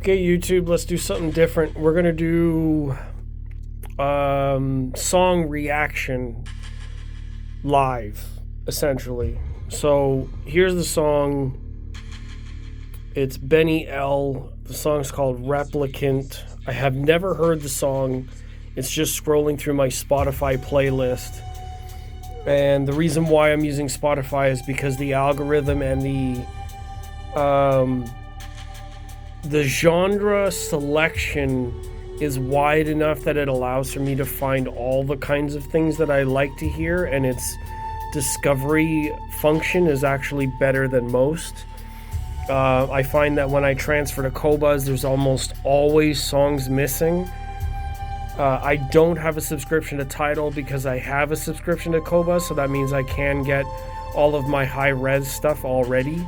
Okay, YouTube, let's do something different. We're gonna do song reaction live, essentially. So here's the song. It's Benny L. The song's called Replicant. I have never heard the song. It's just scrolling through my Spotify playlist. And the reason why I'm using Spotify is because the algorithm and the genre selection is wide enough that it allows for me to find all the kinds of things that I like to hear, and its discovery function is actually better than most. I find that when I transfer to Qobuz, there's almost always songs missing. I don't have a subscription to Tidal because I have a subscription to Qobuz, so that means I can get all of my high-res stuff already.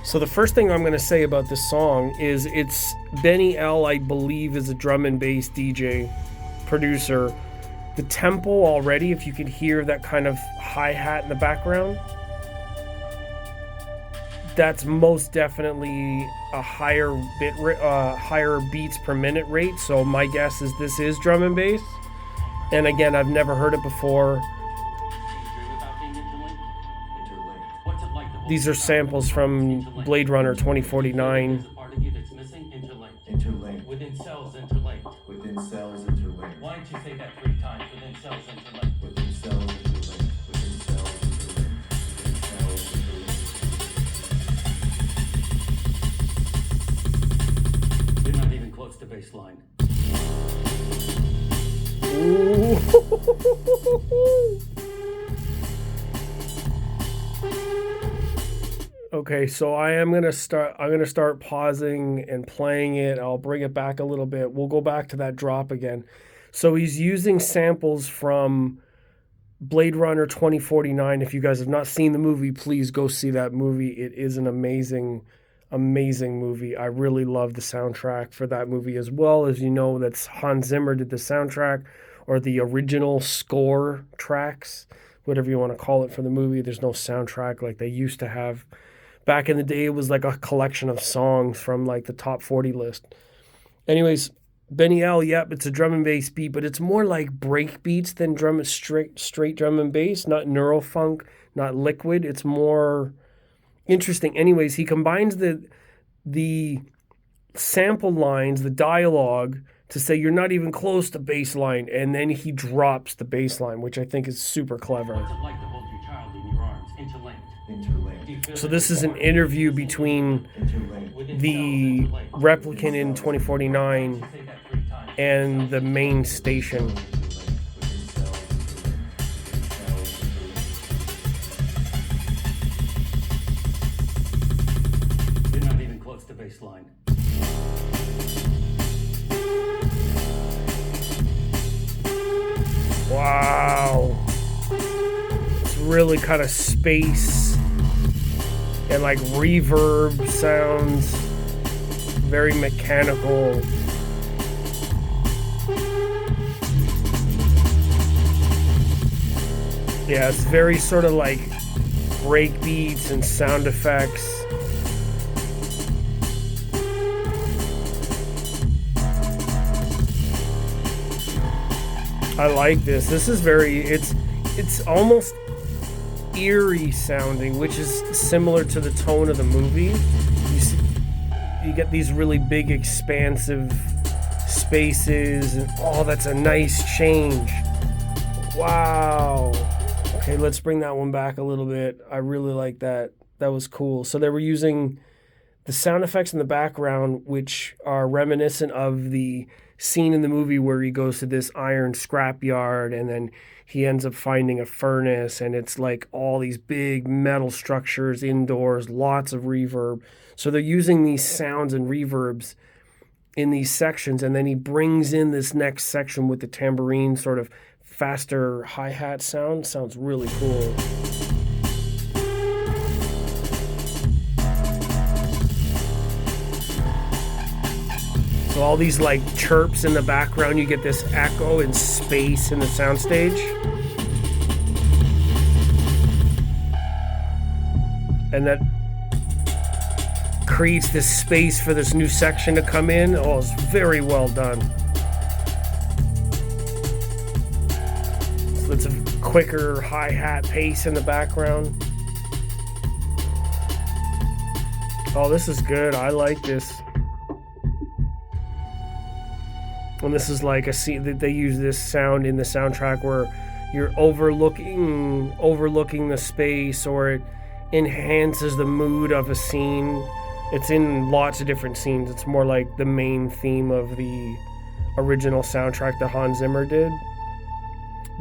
So the first thing I'm going to say about this song is it's Benny L, I believe, is a drum and bass DJ, producer. The tempo already, if you can hear that kind of hi-hat in the background, that's most definitely a higher higher beats per minute rate. So my guess is this is drum and bass. And again, I've never heard it before. These are samples from Blade Runner 2049. Interlinked. Within cells interlinked. Within cells interlinked. Why don't you say that 3 times? Within cells interlinked. Within cells interlinked. Within cells interlinked. Within cells interlinked. You're not even close to baseline. Okay, so I'm gonna start pausing and playing it. I'll bring it back a little bit. We'll go back to that drop again. So he's using samples from Blade Runner 2049. If you guys have not seen the movie, please go see that movie. It is an amazing, amazing movie. I really love the soundtrack for that movie as well. As you know, that's Hans Zimmer did the soundtrack, or the original score tracks, whatever you want to call it, for the movie. There's no soundtrack like they used to have. Back in the day, it was like a collection of songs from like the top 40 list. Anyways, Benny L, yep, it's a drum and bass beat, but it's more like break beats than straight drum and bass, not neurofunk, not liquid. It's more interesting. Anyways, he combines the sample lines, the dialogue, to say you're not even close to bass line, and then he drops the bass line, which I think is super clever. What's it like to hold your child in your arms? Interlinked. So this is an interview between the Replicant in 2049 and the main station. You're not even close to baseline. Wow. It's really kind of space and like reverb sounds, very mechanical. Yeah, it's very sort of like break beats and sound effects. I like this. This is it's almost eerie sounding, which is similar to the tone of the movie. You get these really big expansive spaces, and oh, that's a nice change. Wow. Okay, let's bring that one back a little bit. I really like that. That was cool. So they were using the sound effects in the background, which are reminiscent of the scene in the movie where he goes to this iron scrapyard and then he ends up finding a furnace, and it's like all these big metal structures indoors, lots of reverb. So they're using these sounds and reverbs in these sections, and then he brings in this next section with the tambourine sort of faster hi-hat sound. Sounds really cool. So all these like chirps in the background, you get this echo and space in the soundstage. And that creates this space for this new section to come in. Oh, it's very well done. So it's a quicker hi-hat pace in the background. Oh, this is good. I like this. And this is like a scene that they use this sound in the soundtrack where you're overlooking the space, or it enhances the mood of a scene. It's in lots of different scenes. It's more like the main theme of the original soundtrack that Hans Zimmer did.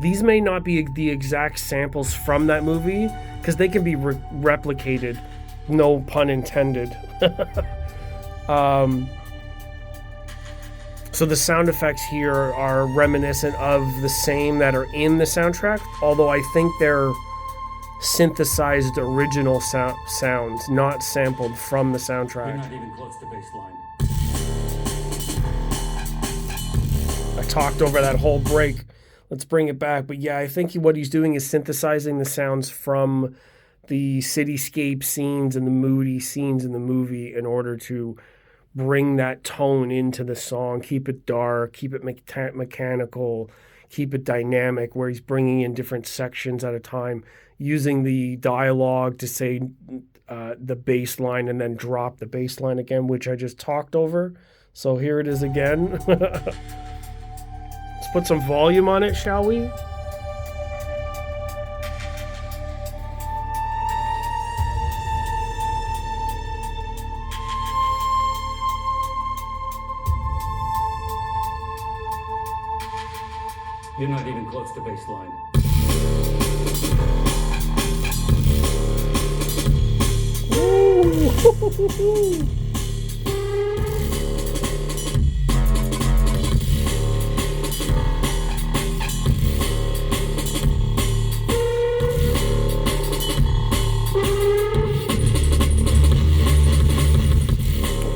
These may not be the exact samples from that movie, because they can be replicated. No pun intended. So the sound effects here are reminiscent of the same that are in the soundtrack, although I think they're synthesized original sounds, not sampled from the soundtrack. You're not even close to baseline. I talked over that whole break. Let's bring it back. But yeah, I think what he's doing is synthesizing the sounds from the cityscape scenes and the moody scenes in the movie in order to bring that tone into the song, keep it dark, keep it mechanical, keep it dynamic, where he's bringing in different sections at a time, using the dialogue to say the bass line and then drop the bass line again, which I just talked over. So here it is again. Let's put some volume on it, shall we? You're not even close to baseline. Ooh.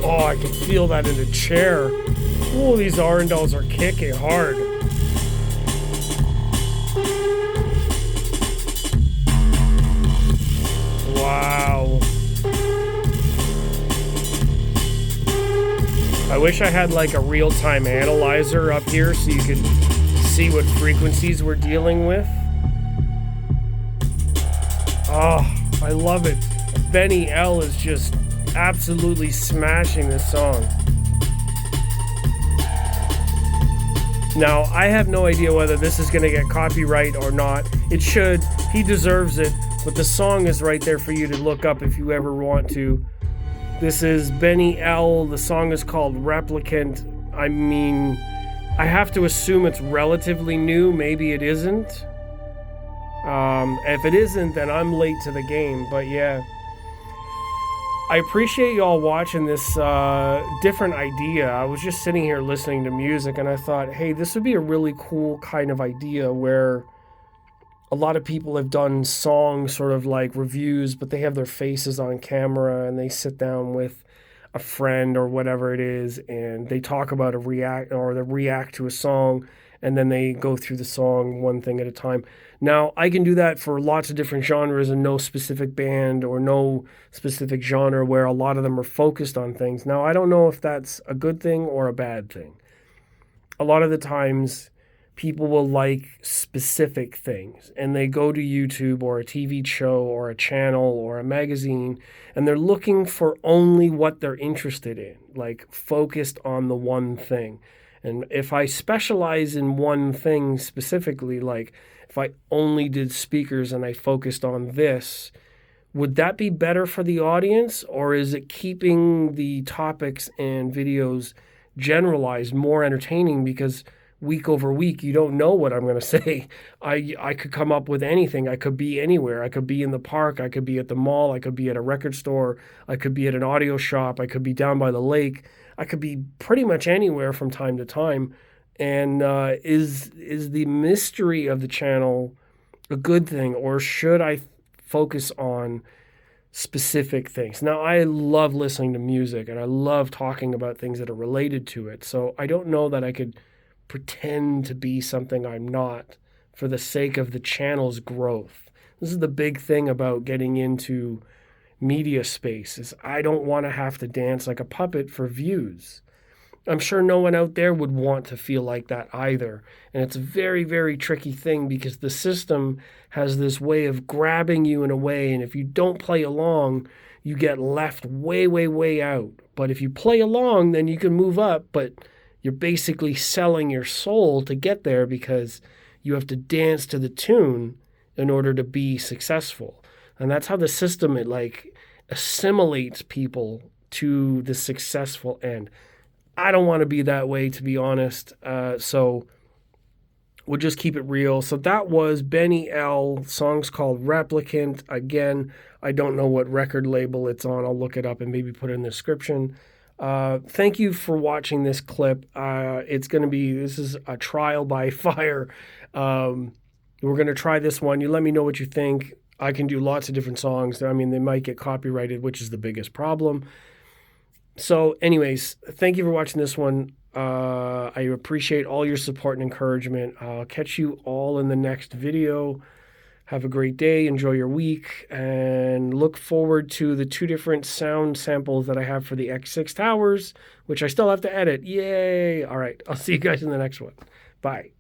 Oh, I can feel that in the chair. Oh, these Arendals are kicking hard. Wow. I wish I had like a real-time analyzer up here so you could see what frequencies we're dealing with. Oh, I love it. Benny L is just absolutely smashing this song. Now, I have no idea whether this is going to get copyright or not. It should. He deserves it. But the song is right there for you to look up if you ever want to. This is Benny L. The song is called Replicant. I mean, I have to assume it's relatively new. Maybe it isn't. If it isn't, then I'm late to the game. But yeah. I appreciate y'all watching this different idea. I was just sitting here listening to music and I thought, hey, this would be a really cool kind of idea where a lot of people have done songs sort of like reviews, but they have their faces on camera and they sit down with a friend or whatever it is and they talk about they react to a song and then they go through the song one thing at a time. Now, I can do that for lots of different genres and no specific band or no specific genre where a lot of them are focused on things. Now, I don't know if that's a good thing or a bad thing. A lot of the times, people will like specific things and they go to YouTube or a TV show or a channel or a magazine and they're looking for only what they're interested in, like focused on the one thing. And if I specialize in one thing specifically, like if I only did speakers and I focused on this, would that be better for the audience, or is it keeping the topics and videos generalized more entertaining because week over week you don't know what I'm going to say? I could come up with anything. I could be anywhere. I could be in the park. I could be at the mall. I could be at a record store. I could be at an audio shop. I could be down by the lake. I could be pretty much anywhere from time to time. And is the mystery of the channel a good thing, or should I focus on specific things? Now, I love listening to music and I love talking about things that are related to it. So I don't know that I could pretend to be something I'm not for the sake of the channel's growth. This is the big thing about getting into media space is I don't want to have to dance like a puppet for views. I'm sure no one out there would want to feel like that either. And it's a very, very tricky thing because the system has this way of grabbing you in a way. And if you don't play along, you get left way, way, way out. But if you play along, then you can move up. But you're basically selling your soul to get there because you have to dance to the tune in order to be successful. And that's how the system, it like assimilates people to the successful end. I don't want to be that way, to be honest. So we'll just keep it real. So that was Benny L. Song's called Replicant. Again, I don't know what record label it's on. I'll look it up and maybe put it in the description. Thank you for watching this clip. This is a trial by fire. We're going to try this one. You let me know what you think. I can do lots of different songs. I mean, they might get copyrighted, which is the biggest problem. So anyways, thank you for watching this one. I appreciate all your support and encouragement. I'll catch you all in the next video. Have a great day. Enjoy your week. And look forward to the 2 different sound samples that I have for the X6 Towers, which I still have to edit. Yay. All right. I'll see you guys in the next one. Bye.